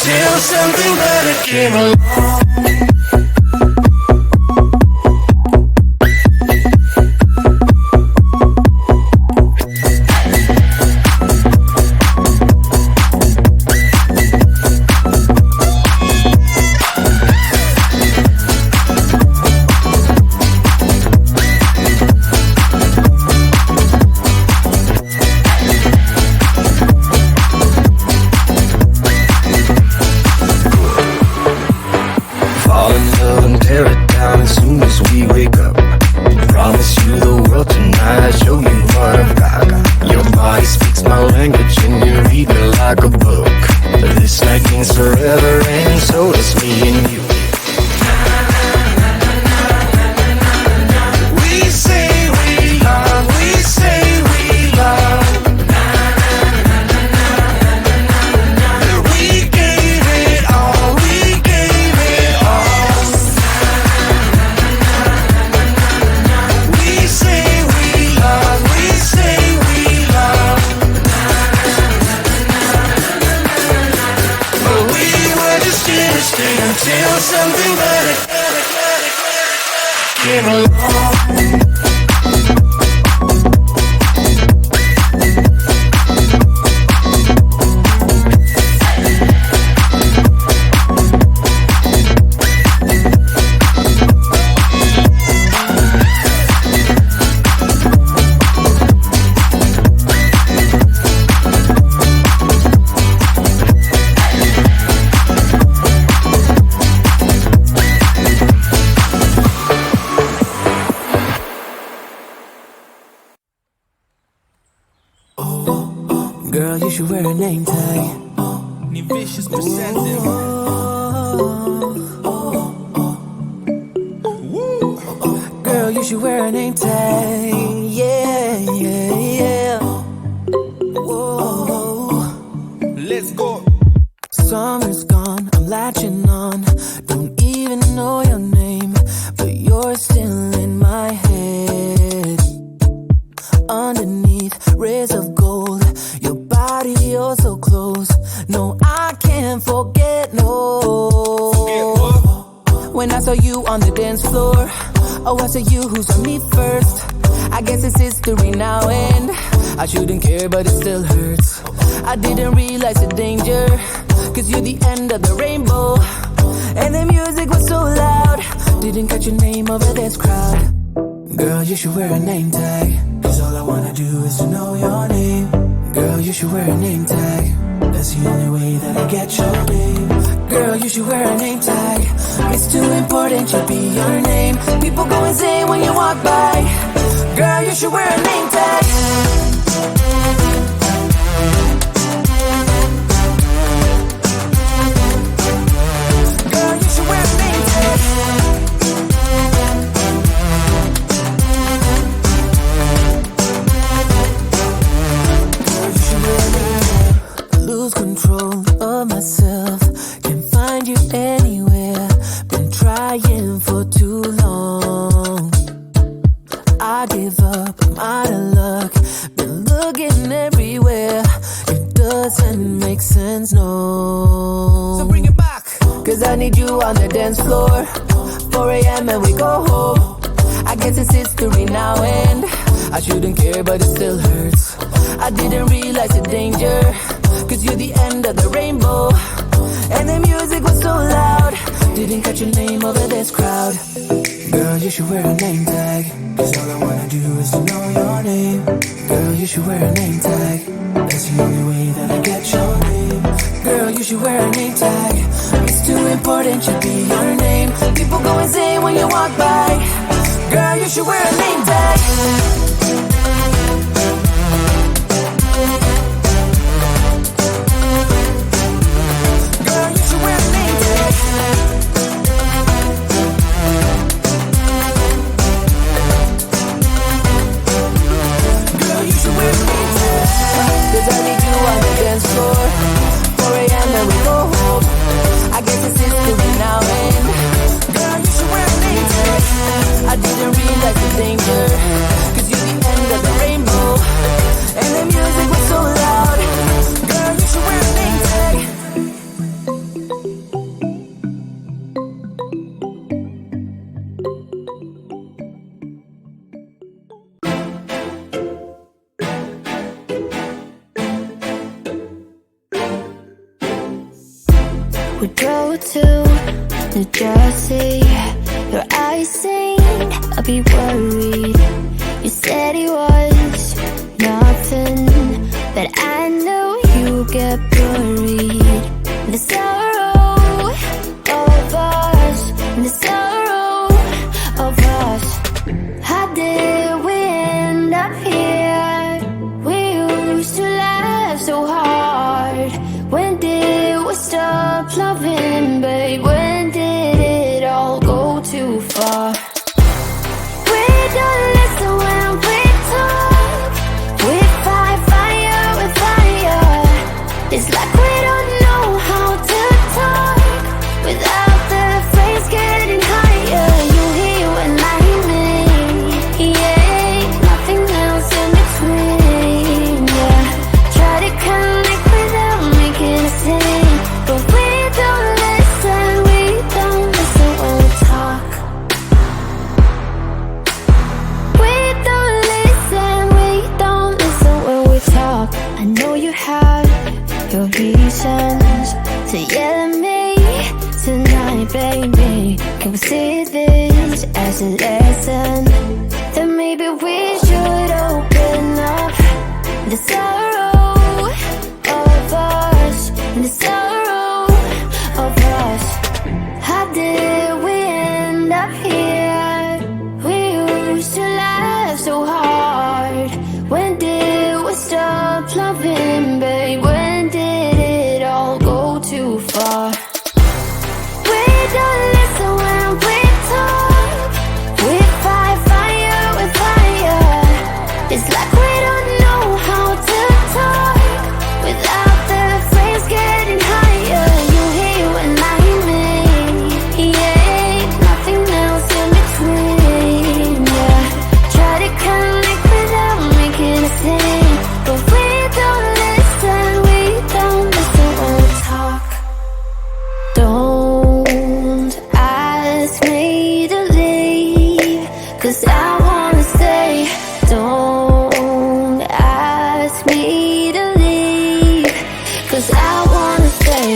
till something better came along. Until something better came along. Girl, you should wear a name tag. Vicious presenting. Girl, you should wear a name tag. Yeah, yeah, yeah. Whoa. Let's go. Summer's gone, I'm latching on. Don't even know your name, but you're still in my head. Underneath rays of gold, your body, you're so close. No, I can't forget, no. When I saw you on the dance floor, oh, I saw you who saw me first. I guess it's history now, and I shouldn't care, but it still hurts. I didn't realize the danger, cause you're the end of the rainbow. And the music was so loud, didn't catch your name over this crowd. Girl, you should wear a name tag, cause all I wanna do is to know your name. Girl, you should wear a name tag, that's the only way that I get your name. Girl, you should wear a name tag, it's too important to be your name. People go insane when you walk by. Girl, you should wear a name tag. Girl, you should wear a name tag. Lose control of myself, can't find you anywhere. Been trying for too long. I give up, I'm out of luck. Been looking everywhere, it doesn't make sense, no. So bring it back. Cause I need you on the dance floor. 4 a.m. and we go home. I guess it's history now, and I shouldn't care, but it still hurts. I didn't realize the danger, cause you're the end of the rainbow. And the music was so loud, didn't catch your name over this crowd. Girl, you should wear a name tag, cause all I wanna do is to know your name. Girl, you should wear a name tag, that's the only way that I get your name. Girl, you should wear a name tag, it's too important to be your name. People go insane when you walk by. Girl, you should wear a name tag. Danger, cause you're the We drove to New Jersey. Your eyes saying I'll be worried. You said it was nothing, but I know you get buried. The sorrow of us, the sorrow of us. How did we end up here? We used to laugh so hard. When did we stop loving, babe? When did it all go too far? We don't listen when we talk. We fight fire with fire. It's like we don't know how to talk without the phrase getting higher. You hear when I hear me, yeah, nothing else in between, yeah. Try to connect without making a scene, but we don't listen when we talk. We don't listen when we talk. I know you have your reasons to yell at me tonight, baby. Can we see this as a lesson? Then maybe we should open up the sorrow of us, the sorrow of us. How did we end up here? We used to laugh so hard. When did we stop loving, babe? When did it all go too far? We don't listen when we talk. We fight fire with fire. It's like we don't know how to talk without the phrase getting higher. You hear when I hear me, yeah, nothing else in between, yeah. Try to connect without making a scene, but we don't listen when we talk. Don't ask me to leave, 'cause I wanna stay. Don't ask me to leave, 'cause I wanna stay.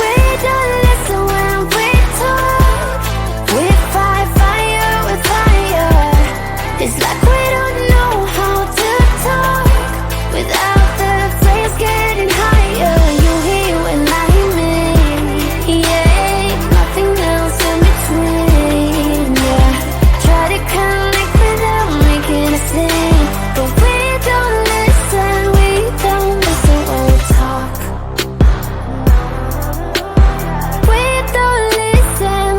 We don't listen when we talk. We fight fire with fire. It's like we don't know how to talk without the phrase getting higher. You hear when I hear me, yeah, nothing else in between, yeah. Try to connect without making a scene, but we don't listen when we talk. We don't listen,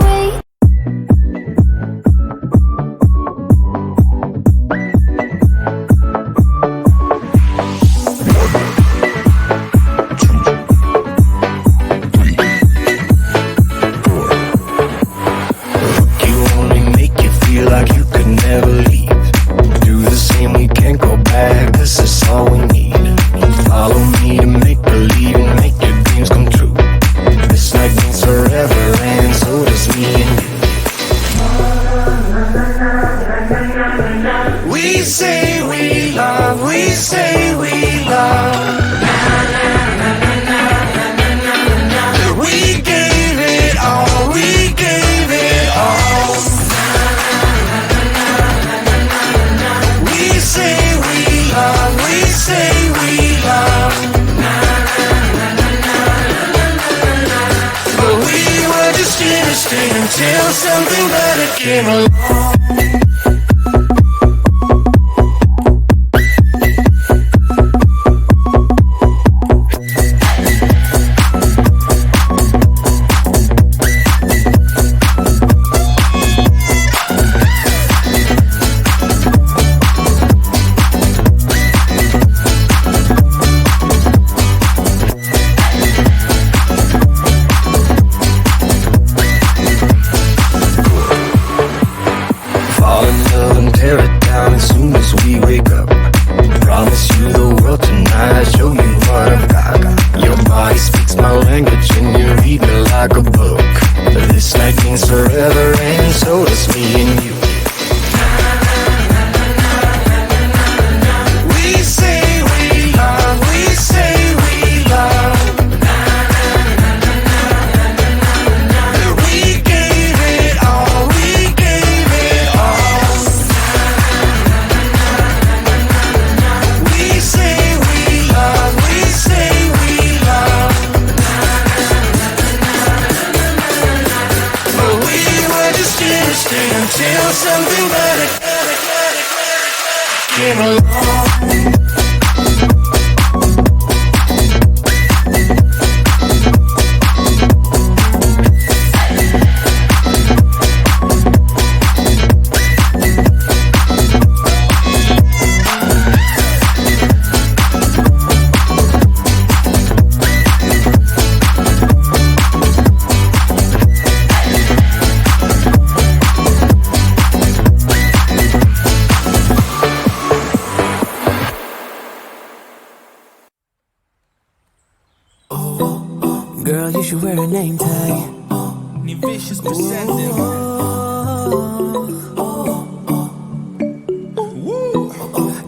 You only make you feel like you could never leave. Do the same, we can't go back. This is all we need. Follow me to make believe and make your dreams come true. This night means forever, and so does me and you. We say we love, we say we love. We gave it all, we gave it all. We say we love, we say we love. But we were just innocent until something better came along. stay until something better came along. Girl, you should wear a name tag. Ni vicious presenting.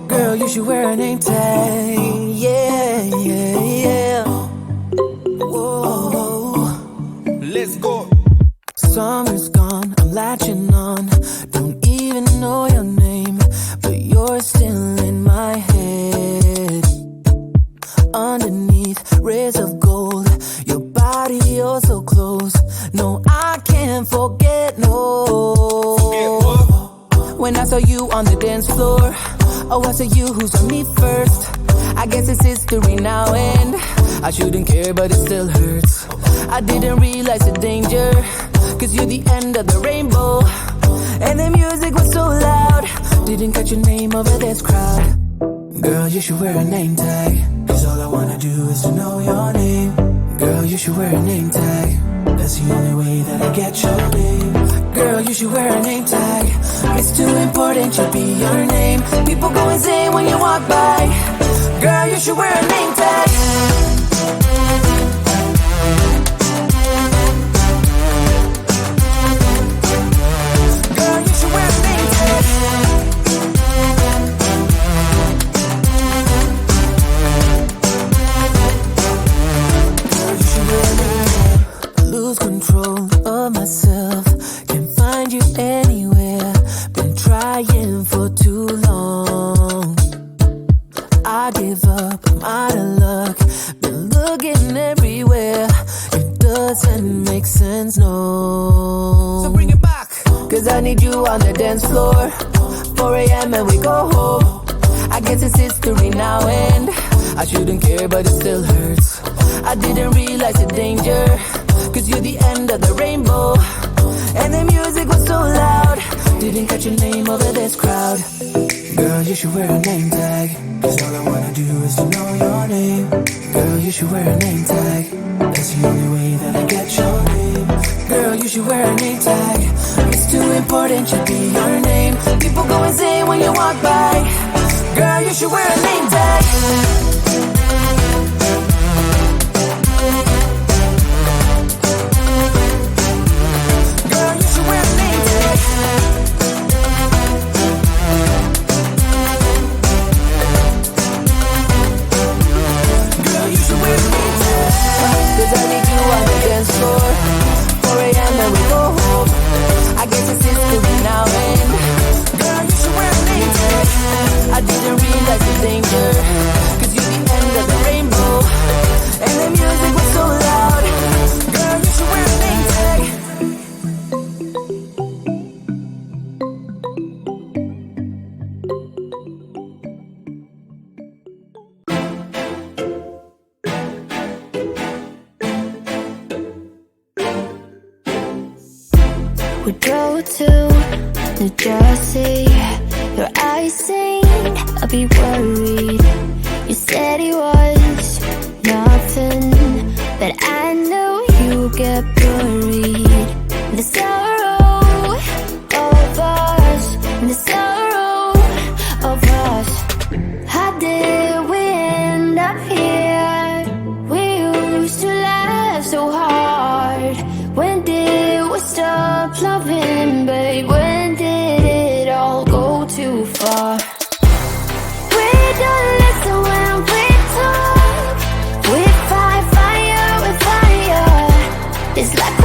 Girl, you should wear a name tag. Yeah, yeah, yeah. Whoa. Let's go. Summer's gone, I'm latching on. Don't even know your name, but you're still in my head. Underneath rays of gold, your body, oh so close. No, I can't forget, no. Forget what? When I saw you on the dance floor, oh, I saw you who saw me first. I guess it's history now, and I shouldn't care, but it still hurts. I didn't realize the danger, cause you're the end of the rainbow. And the music was so loud, didn't catch your name over this crowd. Girl, you should wear a name tag, cause all I wanna do is to know your name. Girl, you should wear a name tag, that's the only way that I get your name. Girl, you should wear a name tag, it's too important to be your name. People go insane when you walk by. Girl, you should wear a name tag. Girl, you should wear a name tag. Girl, you should wear a name tag. Lose control of myself, can't find you anywhere. Been trying for too long. I give up, I'm out of luck. Been looking everywhere, it doesn't make sense, no. So bring it back. Cause I need you on the dance floor. 4 a.m. and we go home. I guess it's history now, and I shouldn't care, but it still hurts. I didn't realize the danger, cause you're the end of the rainbow. And the music was so loud, didn't catch your name over this crowd. Girl, you should wear a name tag, cause all I wanna do is to know your name. Girl, you should wear a name tag, that's the only way that I get your name. Girl, you should wear a name tag, it's too important to be your name. People go insane when you walk by. Girl, you should wear a name tag. Girl, you should wear a name tag. Girl, you should wear a name tag. Cause I need you on the dance floor. 4 a.m. and we go home. I guess it's history now, and girl, you should wear a name tag. I didn't realize the danger, cause you're the end of the rainbow. And the music was so loud. Girl, you should wear a name tag. We drove to New Jersey. Your eyes saying I'll be worried. You said it was nothing, but I know you get buried. The sorrow of us, the sorrow of us. How did we end up here? We used to laugh so hard. When did we stop loving, babe? When did it all go too far? We don't listen when we talk. We fight fire with fire. It's like